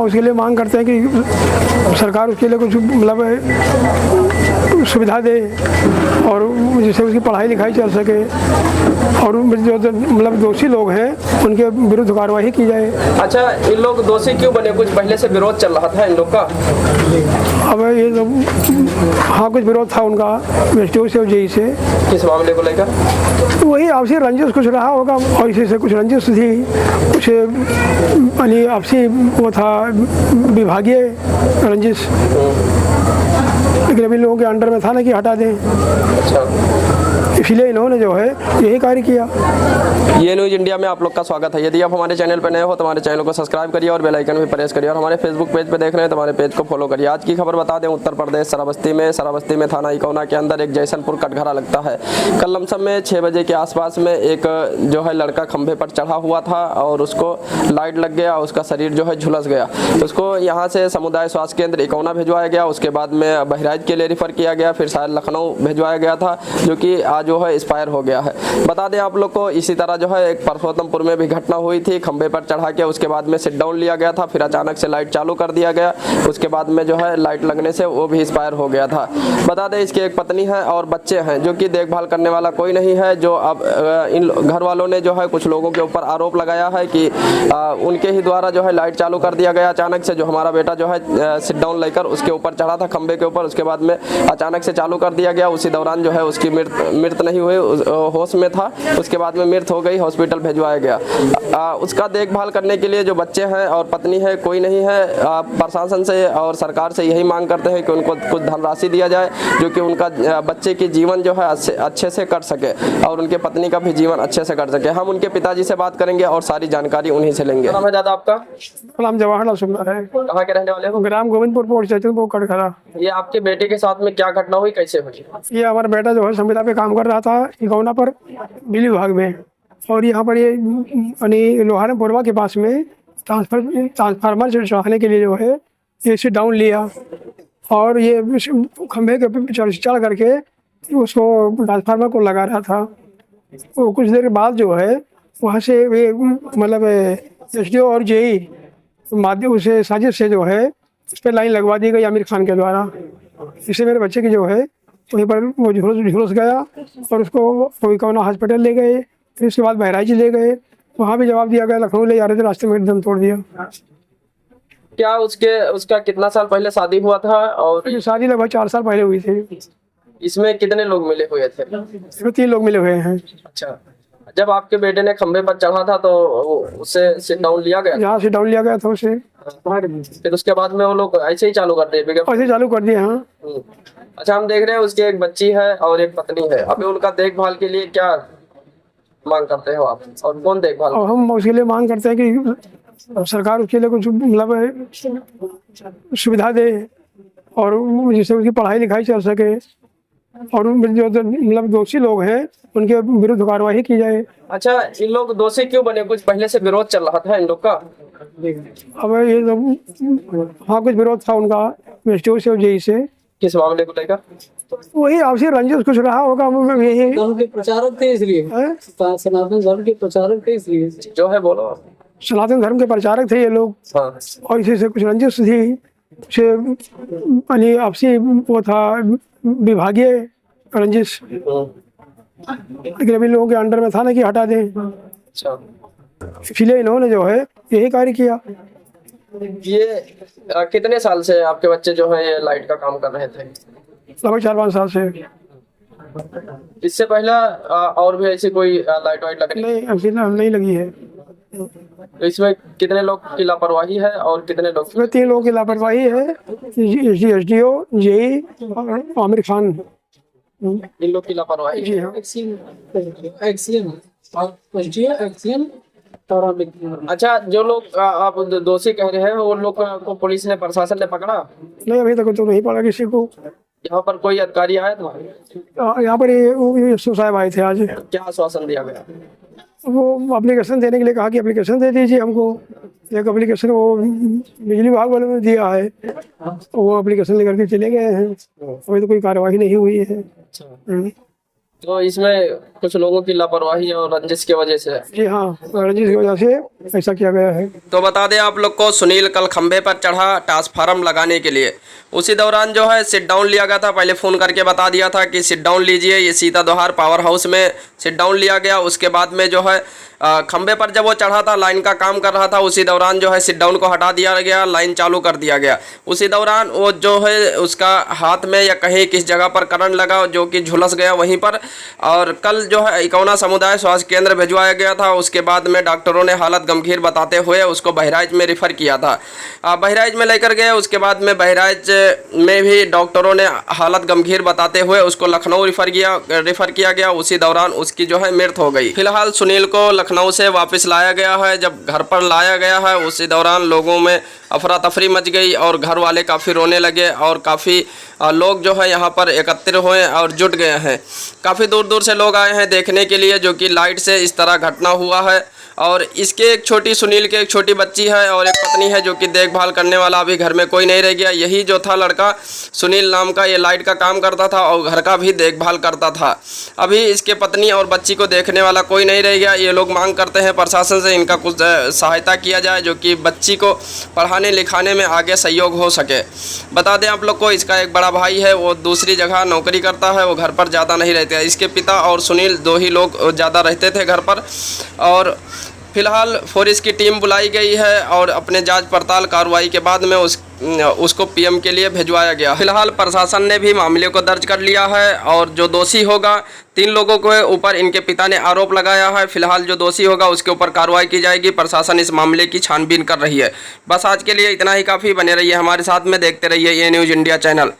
उसके लिए मांग करते हैं कि सरकार उसके लिए कुछ मतलब सुविधा दे और जिससे उसकी पढ़ाई लिखाई चल सके और जो मतलब दोषी लोग हैं उनके विरुद्ध कार्रवाई की जाए। अच्छा, इन लोग दोषी क्यों बने? कुछ पहले से विरोध चल रहा था इन लोग का? अब ये हाँ, कुछ विरोध था उनका एसडीओ से और जेई से। किस मामले को लेकर? तो वही आपसी रंजिश कुछ रहा होगा और इसी से कुछ रंजिश थी, कुछ यानी आपसी वो था विभागीय रंजिश, लेकिन अभी लोगों के अंडर में था ना कि हटा दें। अच्छा, इसलिए इन्होंने जो है यही कार्य किया। ये न्यूज़ इंडिया में आप लोग का स्वागत है। यदि आप हमारे चैनल पर नए हो तो हमारे चैनल को सब्सक्राइब करिए और बेल आइकन भी प्रेस करिए और हमारे फेसबुक पेज पे देख रहे हैं तो हमारे पेज को फॉलो करिए। आज की खबर बता दें, उत्तर प्रदेश श्रावस्ती में थाना इकौना के अंदर एक जैसनपुर कटघरा लगता है। कल लमसम में 6 बजे के आसपास में एक जो है लड़का खंभे पर चढ़ा हुआ था और उसको लाइट लग गया, उसका शरीर जो है झुलस गया। उसको यहाँ से समुदाय स्वास्थ्य केंद्र इकौना भिजवाया गया, उसके बाद में बहराइच के लिए रेफर किया गया, फिर शायद लखनऊ भिजवाया गया था, जो कि आज जो है एक्सपायर हो गया है। बता दें आप लोग को, इसी तरह जो है एक परसोत्तमपुर में भी घटना हुई थी। खंभे पर चढ़ा के उसके बाद में सिट डाउन लिया गया था, फिर अचानक से लाइट चालू कर दिया गया, उसके बाद में जो है लाइट लगने से वो भी एक्सपायर हो गया था। बता दें इसकी एक पत्नी है और बच्चे हैं, जो कि देखभाल करने वाला कोई नहीं है। जो अब इन घर वालों ने जो है कुछ लोगों के ऊपर आरोप लगाया है कि उनके ही द्वारा जो है लाइट चालू कर दिया गया अचानक से। जो हमारा बेटा जो है सिट डाउन लेकर उसके ऊपर चढ़ा था खंभे के ऊपर, उसके बाद में अचानक से चालू कर दिया गया। उसी दौरान जो है उसकी मृत नहीं हुई, होश में था, उसके बाद में मृत हो गई, हॉस्पिटल भिजवाया गया। उसका देखभाल करने के लिए जो बच्चे हैं और पत्नी है कोई नहीं है। प्रशासन से और सरकार से यही मांग करते हैं कि उनको कुछ धनराशि दिया जाए, जो कि उनका बच्चे की जीवन जो है अच्छे से कट सके और उनके पत्नी का भी जीवन अच्छे से कट सके। हम उनके पिताजी से बात करेंगे और सारी जानकारी उन्हीं से लेंगे। नाम है दादा आपका? नाम जवाहरलाल सुंदर है। कहाँ के रहने वाले हो? ग्राम गोविंदपुर पोस्ट स्टेशन वो कटघरा। ये आपके बेटे के साथ में क्या घटना हुई, कैसे हुई? ये हमारा बेटा जो है संविदा पे काम कर रहा था इकौना पर बिजली विभाग में, और यहाँ पर ये यानी लोहारा पुरवा के पास में ट्रांसफार्मर चढ़ाने के लिए जो है ये से डाउन लिया और ये खंभे के चढ़ करके उसको ट्रांसफार्मर को लगा रहा था। तो कुछ देर बाद जो है वहाँ से ये मतलब एसडीओ और जेई माध्यम से साजिश से जो है उस पर लाइन लगवा दी गई आमिर खान के द्वारा। इससे मेरे बच्चे की जो है वहीं पर वो झुलस गया और उसको इकौना हॉस्पिटल ले गए, फिर उसके बाद बहराइच ले गए, वहाँ भी जवाब दिया गया, लखनऊ ले जा रहे थे, रास्ते में दम तोड़ दिया। क्या उसका कितना साल पहले शादी हुआ था? और शादी लगभग 4 साल पहले हुई थी। इसमें कितने लोग मिले हुए थे? इसमें 3 लोग मिले हुए हैं। अच्छा, जब आपके बेटे ने खंभे पर चढ़ा था तो उसे सिट डाउन लिया गया? यहाँ से डाउन लिया गया था उसे, फिर उसके बाद में वो लोग ऐसे ही चालू कर दिए? ऐसे चालू कर दिए। हाँ। अच्छा, हम देख रहे हैं उसकी एक बच्ची है और एक पत्नी है। अभी उनका देखभाल के लिए क्या मांग करते हो आप, और कौन देखभाल? और हम उसके लिए मांग करते हैं कि सरकार उसके लिए कुछ मतलब सुविधा दे और जिससे उसकी पढ़ाई लिखाई चल सके और जो मतलब दोषी लोग हैं उनके विरुद्ध कार्रवाई की जाए। अच्छा, इन लोग दोषी क्यों बने? कुछ पहले से विरोध चल रहा था इन लोग का? अब ये हाँ, कुछ विरोध था उनका एसडीओ से और जेई से। किस मामले को लेकर? वही आपसी रंजिश कुछ रहा होगा, यही धर्म के प्रचारक थे इसलिए, सनातन धर्म के प्रचारक थे इसलिए। जो है बोलो। सनातन धर्म के प्रचारक थे ये लोग। हाँ। और इसी से कुछ रंजिश थी, कुछ यानी आपसी वो था विभागीय रंजिश, लेकिन अभी लोगों के अंडर में था ना कि हटा दें। अच्छा, इसलिए इन्होंने जो है यही कार्य किया। ये कितने साल से आपके बच्चे जो है ये लाइट का काम कर रहे थे? लगभग 4-5 साल से। इससे पहले और भी ऐसी कोई लाइट वाइट लग नहीं, अभी नहीं लगी है। तो इसमें कितने लोग की लापरवाही है और कितने लोग? इसमें 3 लोगों की लापरवाही है, एसडीओ, जेई और आमिर खान। इन लोग की लापरवाही? जी हाँ। अच्छा, जो लोग आप दोषी कह रहे हैं वो लोग को पुलिस ने, प्रशासन ने पकड़ा? नहीं, अभी तक तो नहीं पड़ा किसी को। यहाँ पर कोई अधिकारी आया था? यहाँ पर ये साहब आए थे आज। क्या आश्वासन दिया गया? वो एप्लीकेशन देने के लिए कहा कि एप्लीकेशन दे दीजिए हमको। एक एप्लीकेशन वो बिजली विभाग वालों ने दिया है, वो एप्लीकेशन लेकर के चले गए हैं, अभी तो कोई कार्यवाही नहीं हुई है। तो इसमें कुछ लोगों की लापरवाही और रंजिश की वजह से। जी हाँ, रंजिश की वजह से ऐसा किया गया है। तो बता दें आप लोग को, सुनील कल खंभे पर चढ़ा ट्रांसफार्मर लगाने के लिए। उसी दौरान जो है सिट डाउन लिया गया था। पहले फ़ोन करके बता दिया था कि सिट डाउन लीजिए, ये सीतादोहार पावर हाउस में सिट डाउन लिया गया। उसके बाद में जो है खंभे पर जब वो चढ़ा था, लाइन का काम कर रहा था, उसी दौरान जो है सिट डाउन को हटा दिया गया, लाइन चालू कर दिया गया। उसी दौरान वो जो है उसका हाथ में या कहीं किस जगह पर करंट लगा, जो कि झुलस गया वहीं पर। और कल जो है इकौना समुदाय स्वास्थ्य केंद्र भिजवाया गया था। उसके बाद में डॉक्टरों ने हालत गंभीर बताते हुए उसको बहराइच में रेफ़र किया था। बहराइच में लेकर गए। उसके बाद में बहराइच में भी डॉक्टरों ने हालत गंभीर बताते हुए उसको लखनऊ रेफ़र किया गया। उसी दौरान उसकी जो है मृत्यु हो गई। फिलहाल सुनील को लखनऊ से वापस लाया गया है। जब घर पर लाया गया है, उसी दौरान लोगों में अफरा तफरी मच गई और घर वाले काफ़ी रोने लगे और काफ़ी लोग जो है यहाँ पर एकत्रित हुए और जुट गए हैं। काफ़ी दूर दूर से लोग आए हैं देखने के लिए, जो कि लाइट से इस तरह घटना हुआ है। और इसके एक छोटी, सुनील के एक छोटी बच्ची है और एक पत्नी है, जो कि देखभाल करने वाला अभी घर में कोई नहीं रह गया। यही जो था लड़का सुनील नाम का, ये लाइट का काम करता था और घर का भी देखभाल करता था। अभी इसके पत्नी और बच्ची को देखने वाला कोई नहीं रह गया। ये लोग मांग करते हैं प्रशासन से इनका कुछ सहायता किया जाए, जो कि बच्ची को पढ़ाने लिखाने में आगे सहयोग हो सके। बता दें आप लोग को, इसका एक बड़ा भाई है, वो दूसरी जगह नौकरी करता है, वो घर पर ज़्यादा नहीं रहते। इसके पिता और सुनील दो ही लोग ज़्यादा रहते थे घर पर। और फिलहाल फोरेंस की टीम बुलाई गई है और अपने जांच पड़ताल कार्रवाई के बाद में उसको पीएम के लिए भिजवाया गया। फिलहाल प्रशासन ने भी मामले को दर्ज कर लिया है और जो दोषी होगा, 3 लोगों के ऊपर इनके पिता ने आरोप लगाया है। फिलहाल जो दोषी होगा उसके ऊपर कार्रवाई की जाएगी। प्रशासन इस मामले की छानबीन कर रही है। बस आज के लिए इतना ही काफ़ी। बने रहिए हमारे साथ में, देखते रहिए ये न्यूज़ इंडिया चैनल।